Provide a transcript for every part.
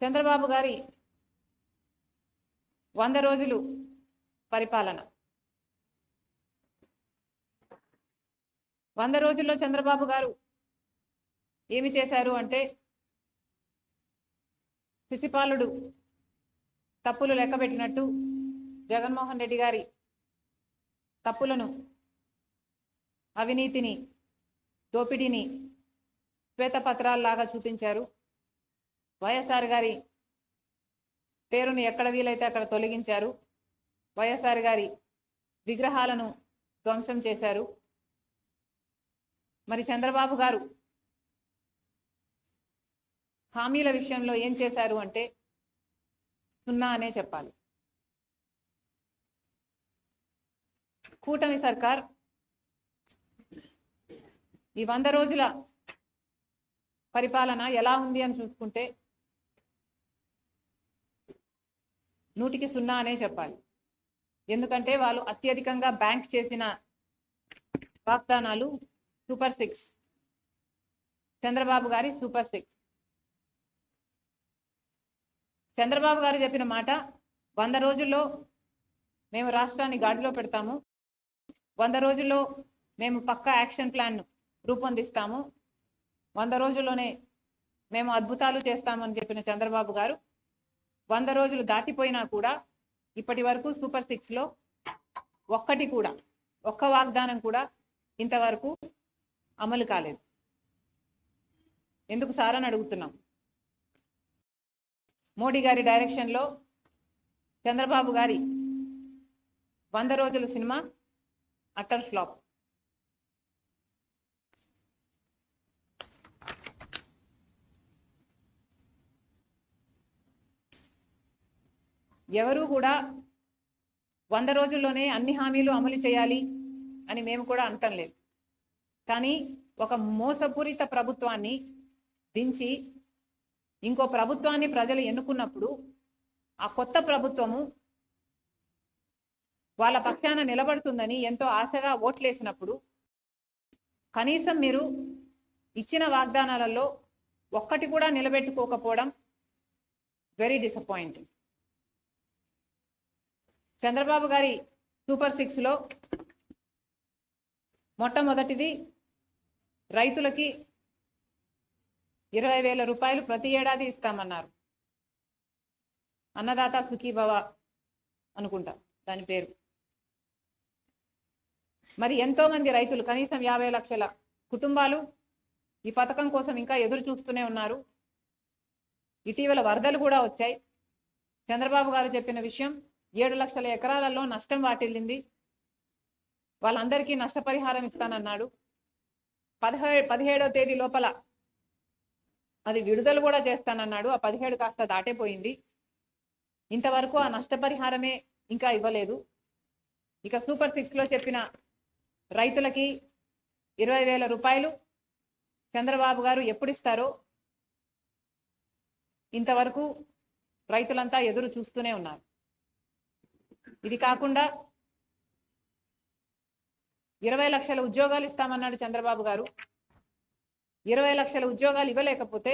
చంద్రబాబు గారి 100 రోజులు పరిపాలన. 100 రోజుల్లో చంద్రబాబు గారు ఏమి చేశారు అంటే, శిశుపాలుడు తప్పులు లెక్కబెట్టినట్టు జగన్మోహన్ రెడ్డి గారి తప్పులను, అవినీతిని, దోపిడీని శ్వేతపత్రాల్లాగా చూపించారు. వైఎస్ఆర్ గారి పేరును ఎక్కడ వీలైతే అక్కడ తొలగించారు. వైఎస్ఆర్ గారి విగ్రహాలను ధ్వంసం చేశారు. మరి చంద్రబాబు గారు హామీల విషయంలో ఏం చేశారు అంటే సున్నా అనే చెప్పాలి. కూటమి సర్కార్ ఈ 100 రోజుల పరిపాలన ఎలా ఉంది అని చూసుకుంటే 100కి 0 అనే చెప్పాలి. ఎందుకంటే వాళ్ళు అత్యధికంగా బ్యాంక్ చేసిన వాగ్దానాలు సూపర్ 6, చంద్రబాబు గారి సూపర్ 6. చంద్రబాబు గారు చెప్పిన మాట, 100 రోజుల్లో మేము రాష్ట్రాన్ని గాడిలో పెడతాము, 100 రోజుల్లో మేము పక్కా యాక్షన్ ప్లాన్ రూపొందిస్తాము, 100 రోజుల్లోనే మేము అద్భుతాలు చేస్తామని చెప్పిన చంద్రబాబు గారు 100 రోజులు దాటిపోయినా కూడా ఇప్పటి వరకు సూపర్ 6లో ఒక్క వాగ్దానం కూడా ఇంతవరకు అమలు కాలేదు. ఎందుకు సార్ అని అడుగుతున్నాం. మోడీ గారి డైరెక్షన్లో చంద్రబాబు గారి 100 రోజుల సినిమా అట్టర్ ఫ్లాప్. ఎవరు కూడా 100 రోజుల్లోనే అన్ని హామీలు అమలు చేయాలి అని మేము కూడా అంటం లేదు. కానీ ఒక మోసపూరిత ప్రభుత్వాన్ని దించి ఇంకో ప్రభుత్వాన్ని ప్రజలు ఎన్నుకున్నప్పుడు ఆ కొత్త ప్రభుత్వము వాళ్ళ పక్షాన నిలబడుతుందని ఎంతో ఆశగా ఓట్లేసినప్పుడు కనీసం మీరు ఇచ్చిన వాగ్దానాలలో ఒక్కటి కూడా నిలబెట్టుకోకపోవడం వెరీ డిసప్పాయింటింగ్. చంద్రబాబు గారి సూపర్ 6లో మొట్టమొదటిది రైతులకి 20,000 రూపాయలు ప్రతి ఏడాది ఇస్తామన్నారు. అన్నదాత సుఖీభవ అనుకుంటా దాని పేరు. మరి ఎంతో మంది రైతులు, కనీసం 50 లక్షల కుటుంబాలు ఈ పథకం కోసం ఇంకా ఎదురు చూస్తూనే ఉన్నారు. ఇటీవల వరదలు కూడా వచ్చాయి. చంద్రబాబు గారు చెప్పిన విషయం, 7 లక్షల ఎకరాలలో నష్టం వాటిల్లింది, వాళ్ళందరికీ నష్టపరిహారం ఇస్తానన్నాడు. 17వ తేదీ లోపల అది విడుదల కూడా చేస్తానన్నాడు. ఆ 17 కాస్త దాటిపోయింది. ఇంతవరకు ఆ నష్టపరిహారమే ఇంకా ఇవ్వలేదు. ఇక సూపర్ 6లో చెప్పిన రైతులకి 20,000 రూపాయలు చంద్రబాబు గారు ఎప్పుడు ఇస్తారో ఇంతవరకు రైతులంతా ఎదురు చూస్తూనే ఉన్నారు. ఇది కాకుండా 20 లక్షల ఉద్యోగాలు ఇస్తామన్నాడు చంద్రబాబు గారు. 20 లక్షల ఉద్యోగాలు ఇవ్వలేకపోతే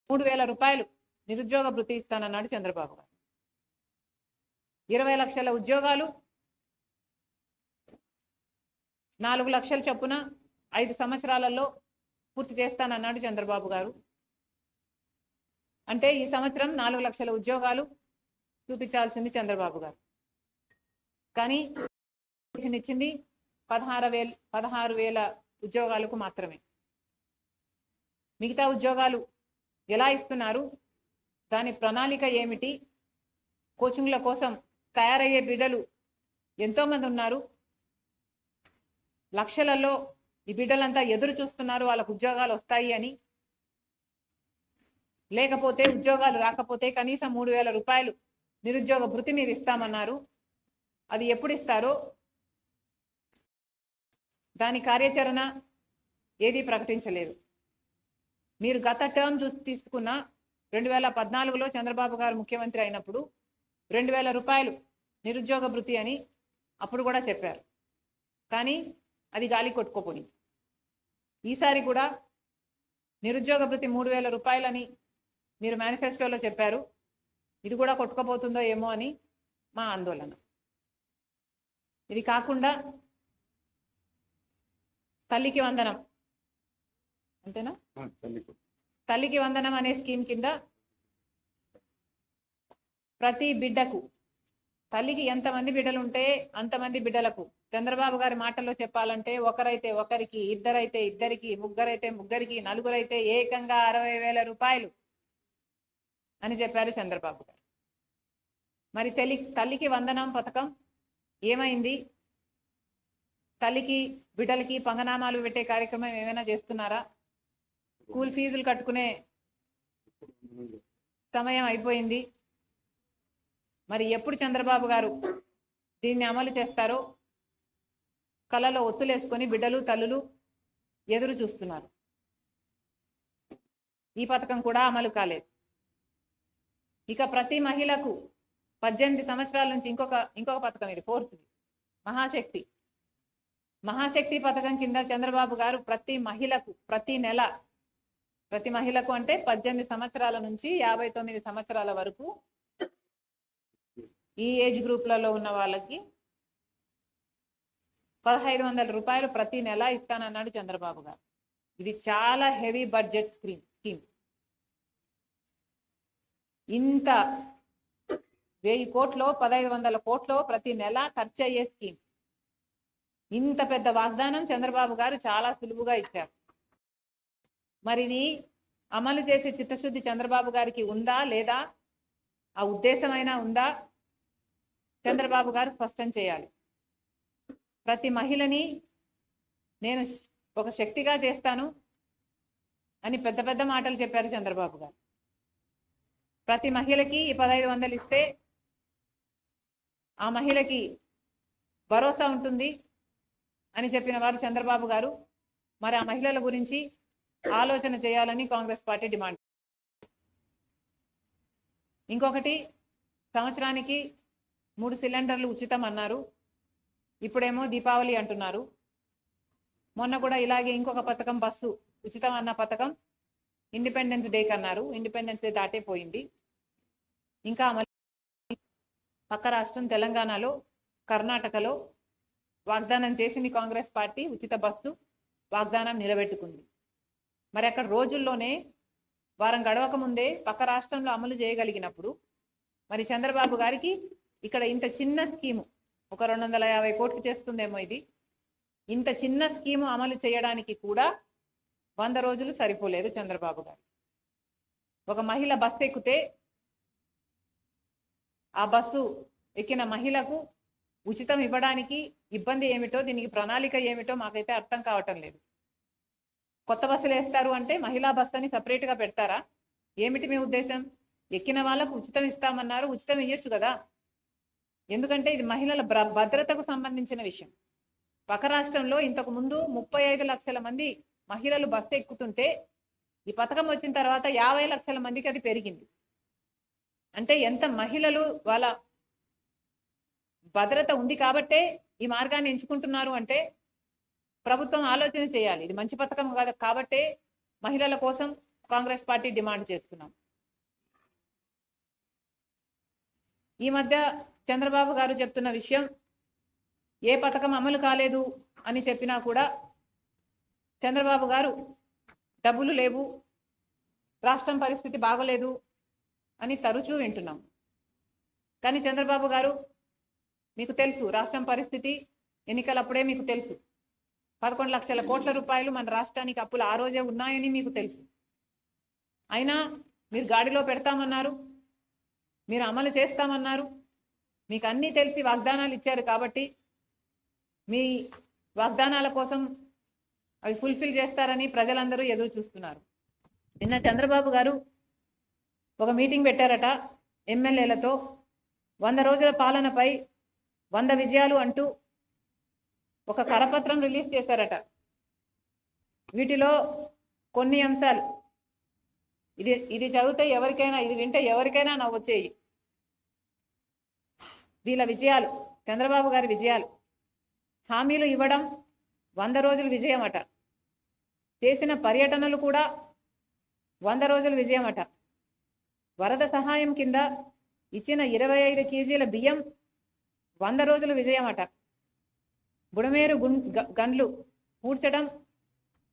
3,000 రూపాయలు నిరుద్యోగ భృతి ఇస్తానన్నాడు చంద్రబాబు గారు. 20 లక్షల ఉద్యోగాలు 4 లక్షల చొప్పున 5 సంవత్సరాలలో పూర్తి చేస్తానన్నాడు చంద్రబాబు గారు. అంటే ఈ సంవత్సరం 4 లక్షల ఉద్యోగాలు చూపించాల్సింది చంద్రబాబు గారు. కానీ ఇచ్చింది 16,000 ఉద్యోగాలకు మాత్రమే. మిగతా ఉద్యోగాలు ఎలా ఇస్తున్నారు, దాని ప్రణాళిక ఏమిటి, కోచింగ్ల కోసం తయారయ్యే బిడ్డలు ఎంతోమంది ఉన్నారు, లక్షలలో ఈ బిడ్డలంతా ఎదురు చూస్తున్నారు వాళ్ళకు ఉద్యోగాలు వస్తాయి అని. లేకపోతే ఉద్యోగాలు రాకపోతే కనీసం 3,000 రూపాయలు నిరుద్యోగ భృతి మీరు ఇస్తామన్నారు. అది ఎప్పుడు ఇస్తారో దాని కార్యాచరణ ఏది ప్రకటించలేదు. మీరు గత టర్మ్ తీసుకున్న 2014లో చంద్రబాబు గారు ముఖ్యమంత్రి అయినప్పుడు 2,000 రూపాయలు నిరుద్యోగ భృతి అని అప్పుడు కూడా చెప్పారు. కానీ అది గాలి కొట్టుకోపోయి ఈసారి కూడా నిరుద్యోగ భృతి 3,000 రూపాయలని మీరు మేనిఫెస్టోలో చెప్పారు. ఇది కూడా కొట్టుకుపోతుందో ఏమో అని మా ఆందోళన. ఇది కాకుండా తల్లికి వందనం అంతేనా, తల్లికి వందనం అనే స్కీమ్ కింద ప్రతి బిడ్డకు, తల్లికి ఎంతమంది బిడ్డలు ఉంటే అంతమంది బిడ్డలకు, చంద్రబాబు గారి మాటల్లో చెప్పాలంటే ఒకరైతే ఒకరికి, ఇద్దరైతే ఇద్దరికి, ముగ్గురైతే ముగ్గురికి, నలుగురైతే ఏకంగా 60,000 రూపాయలు అని చెప్పారు చంద్రబాబు గారు. మరి తల్లికి వందనం పథకం ఏమైంది? తల్లికి బిడ్డలకి పంగనామాలు పెట్టే కార్యక్రమం ఏమైనా చేస్తున్నారా? స్కూల్ ఫీజులు కట్టుకునే సమయం అయిపోయింది. మరి ఎప్పుడు చంద్రబాబు గారు దీన్ని అమలు చేస్తారో కళ్ళలో ఒత్తులేసుకొని బిడ్డలు తల్లులు ఎదురు చూస్తున్నారు. ఈ పథకం కూడా అమలు కాలేదు. ఇక ప్రతి మహిళకు 18 సంవత్సరాల నుంచి ఇంకొక పథకం, ఇది 4th మహాశక్తి పథకం కింద చంద్రబాబు గారు ప్రతి మహిళకు ప్రతి నెల, ప్రతి మహిళకు అంటే 18 సంవత్సరాల నుంచి 59 సంవత్సరాల వరకు ఈ ఏజ్ గ్రూప్లలో ఉన్న వాళ్ళకి 1,500 రూపాయలు ప్రతి నెల ఇస్తానన్నాడు చంద్రబాబు గారు. ఇది చాలా హెవీ బడ్జెట్ స్కీమ్. ఇంత 1000 కోట్లో 1,500 కోట్లో ప్రతి నెల ఖర్చు అయ్యే స్కీమ్. ఇంత పెద్ద వాగ్దానం చంద్రబాబు గారు చాలా సులువుగా ఇచ్చారు. మరి ఇది అమలు చేసే చిత్తశుద్ధి చంద్రబాబు గారికి ఉందా లేదా, ఆ ఉద్దేశమైనా ఉందా? చంద్రబాబు గారు స్పష్టం చేయాలి. ప్రతి మహిళని నేను ఒక శక్తిగా చేస్తాను అని పెద్ద పెద్ద మాటలు చెప్పారు చంద్రబాబు గారు. ప్రతి మహిళకి 1,500 ఇస్తే ఆ మహిళకి భరోసా ఉంటుంది అని చెప్పిన వారు చంద్రబాబు గారు. మరి ఆ మహిళల గురించి ఆలోచన చేయాలని కాంగ్రెస్ పార్టీ డిమాండ్. ఇంకొకటి, సంవత్సరానికి 3 సిలిండర్లు ఉచితం అన్నారు. ఇప్పుడేమో దీపావళి అంటున్నారు. మొన్న కూడా ఇలాగే ఇంకొక పథకం, బస్సు ఉచితం అన్న పథకం ఇండిపెండెన్స్ డేకి అన్నారు. ఇండిపెండెన్స్ డే దాటే పోయింది. ఇంకా పక్క రాష్ట్రం తెలంగాణలో, కర్ణాటకలో వాగ్దానం చేసింది కాంగ్రెస్ పార్టీ. ఉచిత బస్సు వాగ్దానం నిలబెట్టుకుంది. మరి అక్కడ రోజుల్లోనే వారం గడవక ముందే పక్క రాష్ట్రంలో అమలు చేయగలిగినప్పుడు మరి చంద్రబాబు గారికి ఇక్కడ ఇంత చిన్న స్కీము, ఒక 250 కోట్లు చేస్తుందేమో ఇది, ఇంత చిన్న స్కీము అమలు చేయడానికి కూడా 100 రోజులు సరిపోలేదు చంద్రబాబు గారు. ఒక మహిళ బస్సు ఎక్కితే ఆ బస్సు ఎక్కిన మహిళకు ఉచితం ఇవ్వడానికి ఇబ్బంది ఏమిటో, దీనికి ప్రణాళిక ఏమిటో మాకైతే అర్థం కావటం లేదు. కొత్త బస్సులు వేస్తారు అంటే మహిళా బస్సు అని సపరేట్గా పెడతారా? ఏమిటి మీ ఉద్దేశం? ఎక్కిన వాళ్ళకు ఉచితం ఇస్తామన్నారు, ఉచితం ఇవ్వచ్చు కదా. ఎందుకంటే ఇది మహిళల భద్రతకు సంబంధించిన విషయం. పక్క రాష్ట్రంలో ఇంతకు ముందు 35 లక్షల మంది మహిళలు బస్సు ఎక్కుతుంటే ఈ పథకం వచ్చిన తర్వాత 50 లక్షల మందికి అది పెరిగింది. అంటే ఎంత మహిళలు వాళ్ళ భద్రత ఉంది కాబట్టే ఈ మార్గాన్ని ఎంచుకుంటున్నారు అంటే ప్రభుత్వం ఆలోచన చేయాలి. ఇది మంచి పథకం కాదు కాబట్టే మహిళల కోసం కాంగ్రెస్ పార్టీ డిమాండ్ చేస్తున్నాం. ఈ మధ్య చంద్రబాబు గారు చెప్తున్న విషయం, ఏ పథకం అమలు కాలేదు అని చెప్పినా కూడా చంద్రబాబు గారు డబ్బులు లేవు, రాష్ట్రం పరిస్థితి బాగోలేదు అని తరచూ వింటున్నాం. కానీ చంద్రబాబు గారు, మీకు తెలుసు రాష్ట్రం పరిస్థితి, ఎన్నికలప్పుడే మీకు తెలుసు 11 లక్షల కోట్ల రూపాయలు మన రాష్ట్రానికి అప్పులు ఆ రోజే ఉన్నాయని మీకు తెలుసు. అయినా మీరు గాడిలో పెడతామన్నారు, మీరు అమలు చేస్తామన్నారు. మీకు అన్నీ తెలిసి వాగ్దానాలు ఇచ్చారు కాబట్టి మీ వాగ్దానాల కోసం అవి ఫుల్ఫిల్ చేస్తారని ప్రజలందరూ ఎదురు చూస్తున్నారు. నిన్న చంద్రబాబు గారు ఒక మీటింగ్ పెట్టారట ఎమ్మెల్యేలతో. 100 రోజుల పాలనపై 100 విజయాలు అంటూ ఒక కరపత్రం రిలీజ్ చేశారట. వీటిలో కొన్ని అంశాలు, ఇది చదివితే ఎవరికైనా, ఇది వింటే ఎవరికైనా నవ్వొచ్చేయి. వీళ్ళ విజయాలు, చంద్రబాబు గారి విజయాలు. హామీలు ఇవ్వడం 100 రోజుల విజయం అట. చేసిన పర్యటనలు కూడా 100 రోజుల విజయం అట. వరద సహాయం కింద ఇచ్చిన 25 కేజీల బియ్యం 100 రోజుల విజయమట. బుడమేరు గన్లు పూడ్చడం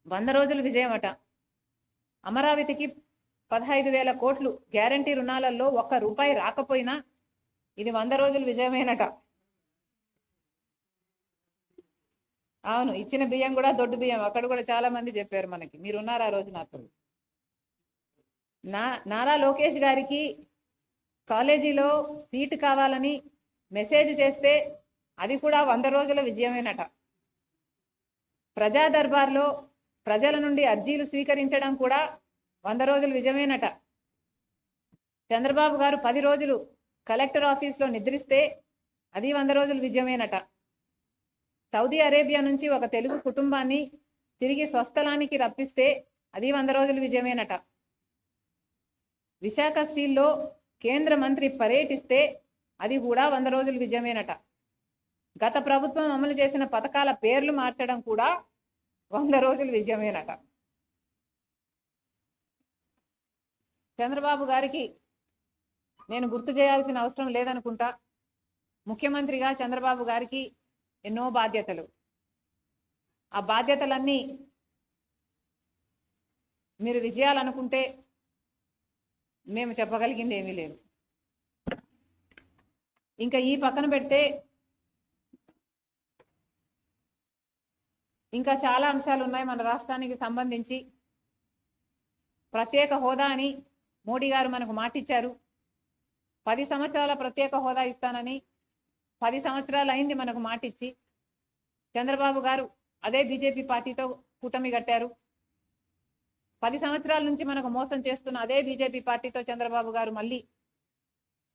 100 రోజుల విజయమట. అమరావతికి 15,000 కోట్లు గ్యారంటీ రుణాలలో ₹1 రాకపోయినా ఇది 100 రోజుల విజయమేనట. అవును, ఇచ్చిన బియ్యం కూడా దొడ్డు బియ్యం. అక్కడ కూడా చాలా మంది చెప్పారు మనకి. మీరున్నారు ఆ రోజు నాతో. నారా లోకేష్ గారికి కాలేజీలో సీటు కావాలని మెసేజ్ చేస్తే అది కూడా 100 రోజుల విజయమేనట. ప్రజా దర్బార్లో ప్రజల నుండి అర్జీలు స్వీకరించడం కూడా 100 రోజుల విజయమేనట. చంద్రబాబు గారు 10 రోజులు కలెక్టర్ ఆఫీస్లో నిద్రిస్తే అది 100 రోజుల విజయమేనట. సౌదీ అరేబియా నుంచి ఒక తెలుగు కుటుంబాన్ని తిరిగి స్వస్థలానికి రప్పిస్తే అది 100 రోజుల విజయమేనట. విశాఖ స్టీల్లో కేంద్ర మంత్రి పర్యటిస్తే అది కూడా 100 రోజుల విజయమేనట. గత ప్రభుత్వం అమలు చేసిన పథకాల పేర్లు మార్చడం కూడా 100 రోజుల విజయమేనట. చంద్రబాబు గారికి నేను గుర్తు చేయాల్సిన అవసరం లేదనుకుంటా. ముఖ్యమంత్రిగా చంద్రబాబు గారికి ఎన్నో బాధ్యతలు. ఆ బాధ్యతలన్నీ మీరు విజయాలనుకుంటే మేము చెప్పగలిగింది ఏమీ లేదు. ఇంకా ఈ పక్కన పెడితే ఇంకా చాలా అంశాలు ఉన్నాయి మన రాష్ట్రానికి సంబంధించి. ప్రత్యేక హోదా అని మోడీ గారు మనకు మాటిచ్చారు. 10 సంవత్సరాల ప్రత్యేక హోదా ఇస్తానని 10 సంవత్సరాలు అయింది మనకు మాటిచ్చి. చంద్రబాబు గారు అదే బీజేపీ పార్టీతో కూటమి కట్టారు. 10 సంవత్సరాల నుంచి మనకు మోసం చేస్తున్న అదే బీజేపీ పార్టీతో చంద్రబాబు గారు మళ్ళీ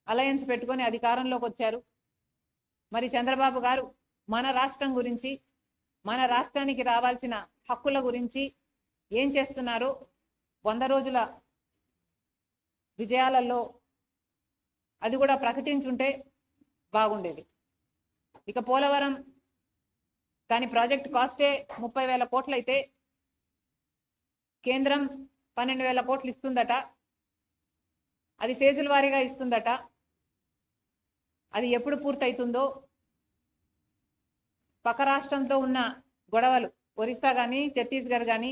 అలయన్స్ పెట్టుకొని అధికారంలోకి వచ్చారు. మరి చంద్రబాబు గారు మన రాష్ట్రం గురించి, మన రాష్ట్రానికి రావాల్సిన హక్కుల గురించి ఏం చేస్తున్నారో 100 రోజుల విజయాలలో అది కూడా ప్రకటించుంటే బాగుండేది. ఇక పోలవరం దాని ప్రాజెక్ట్ కాస్టే 30,000 కోట్లు అయితే కేంద్రం 12,000 కోట్లు ఇస్తుందట. అది ఫేజుల వారీగా ఇస్తుందట. అది ఎప్పుడు పూర్తవుతుందో, పక్క రాష్ట్రంతో ఉన్న గొడవలు, ఒరిస్సా కానీ ఛత్తీస్గఢ్ కానీ,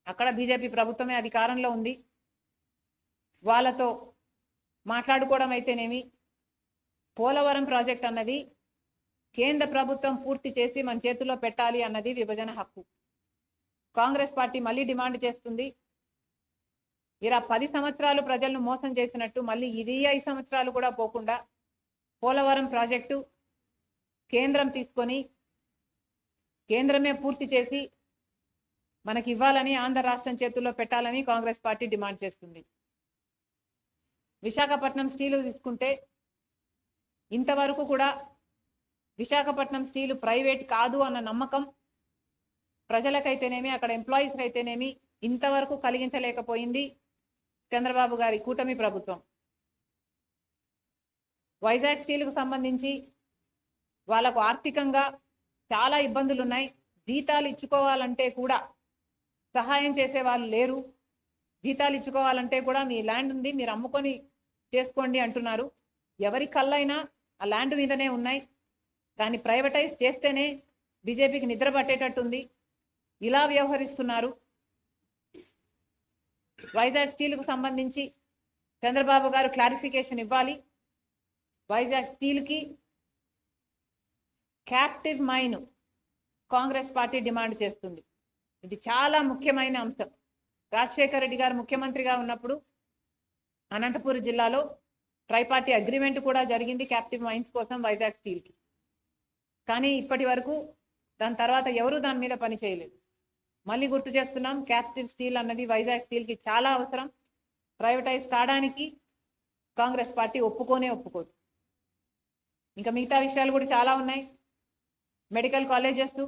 అక్కడ బీజేపీ ప్రభుత్వమే అధికారంలో ఉంది. వాళ్ళతో మాట్లాడుకోవడం అయితేనేమి, పోలవరం ప్రాజెక్ట్ అన్నది కేంద్ర ప్రభుత్వం పూర్తి చేసి మన చేతుల్లో పెట్టాలి అన్నది విభజన హక్కు. కాంగ్రెస్ పార్టీ మళ్ళీ డిమాండ్ చేస్తుంది. ఇలా 10 సంవత్సరాలు ప్రజలను మోసం చేసినట్టు మళ్ళీ ఇది 5 సంవత్సరాలు కూడా పోకుండా పోలవరం ప్రాజెక్టు కేంద్రం తీసుకొని కేంద్రమే పూర్తి చేసి మనకి ఇవ్వాలని, ఆంధ్ర రాష్ట్రం చేతుల్లో పెట్టాలని కాంగ్రెస్ పార్టీ డిమాండ్ చేస్తుంది. విశాఖపట్నం స్టీలు తీసుకుంటే ఇంతవరకు కూడా విశాఖపట్నం స్టీలు ప్రైవేట్ కాదు అన్న నమ్మకం ప్రజలకైతేనేమి, అక్కడ ఎంప్లాయీస్కి అయితేనేమి ఇంతవరకు కలిగించలేకపోయింది చంద్రబాబు గారి కూటమి ప్రభుత్వం. వైజాగ్ స్టీల్కు సంబంధించి వాళ్ళకు ఆర్థికంగా చాలా ఇబ్బందులు ఉన్నాయి. జీతాలు ఇచ్చుకోవాలంటే కూడా సహాయం చేసే వాళ్ళు లేరు. జీతాలు ఇచ్చుకోవాలంటే కూడా మీ ల్యాండ్ ఉంది, మీరు అమ్ముకొని చేసుకోండి అంటున్నారు. ఎవరి కళ్ళైనా ఆ ల్యాండ్ మీదనే ఉన్నాయి. దాన్ని ప్రైవేటైజ్ చేస్తేనే బీజేపీకి నిద్ర పట్టేటట్టుంది. ఇలా వ్యవహరిస్తున్నారు. వైజాగ్ స్టీల్కు సంబంధించి చంద్రబాబు గారు క్లారిఫికేషన్ ఇవ్వాలి. వైజాగ్ స్టీల్కి captive mine Congress party demand చేస్తుంది. ఇది చాలా ముఖ్యమైన అంశం. రాజశేఖర రెడ్డి గారు ముఖ్యమంత్రిగా ఉన్నప్పుడు అనంతపురం జిల్లాలో ట్రైపార్టీ అగ్రిమెంట్ కూడా జరిగింది క్యాప్టివ్ మైన్స్ కోసం వైజాగ్ స్టీల్కి. కానీ ఇప్పటి వరకు దాని తర్వాత ఎవరు దాని మీద పని చేయలేదు. మళ్ళీ గుర్తు చేస్తున్నాం, క్యాప్టివ్ స్టీల్ అన్నది వైజాగ్ స్టీల్కి చాలా అవసరం. ప్రైవేటైజ్ కావడానికి కాంగ్రెస్ పార్టీ ఒప్పుకోదు. ఇంకా మిగతా విషయాలు కూడా చాలా ఉన్నాయి. Medical colleges